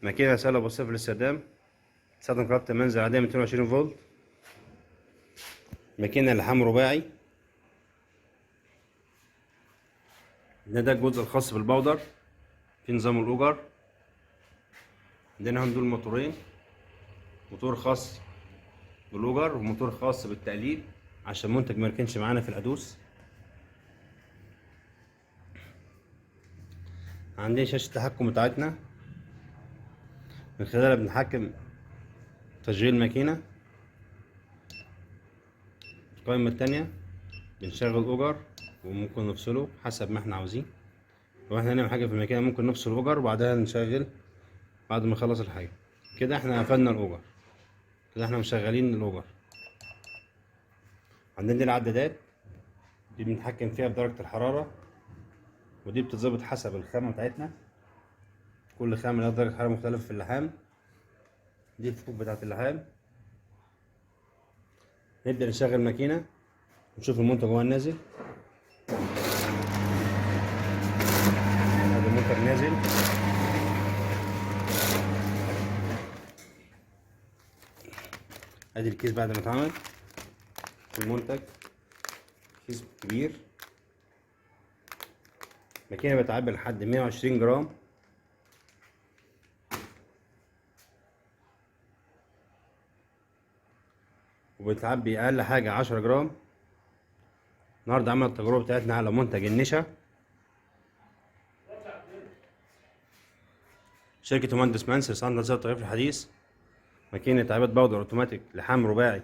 ماكينة سهلة وبسيطة في الاستخدام، تستخدم كهرباء المنزل عادية 220 فولت. ماكينة لحام رباعي. ده الجزء الخاص بالباودر في نظام الأوجر. عندنا دول موتورين، موتور خاص بالأوجر وموتور خاص بالتقليب عشان المنتج مركنش معانا في الأدوس. عندنا شاشة التحكم بتاعتنا من خلالها بنتحكم تشغيل الماكينة. القائمة التانية بنشغل أوجر وممكن نفصله حسب ما احنا عاوزين. لو احنا هنعمل حاجة في الماكينة ممكن نفصل الأوجر وبعدها نشغل بعد ما نخلص الحاجة. كده احنا قفلنا الأوجر، كده احنا مشغلين الأوجر. عندنا دي العدادات، دي بنتحكم فيها بدرجة الحرارة، ودي بتتظبط حسب الخامة بتاعتنا. كل خامة لها درجة حرارة مختلفة في اللحام. دي الفوق بتاعت اللحام. نبدأ نشغل الماكينة ونشوف المنتج وهو نازل. هذا المنتج نازل. ادي الكيس بعد ما اتعمل. المنتج كيس كبير. الماكينة بتعبي لحد 120 جرام. وبتعبي اقل حاجة 10 جرام. النهارده عملنا التجربة بتاعتنا على منتج النشا. شركة مهندس منسي لصناعة التغيير الحديث. ماكينة عباد باودر اوتوماتيك لحام رباعي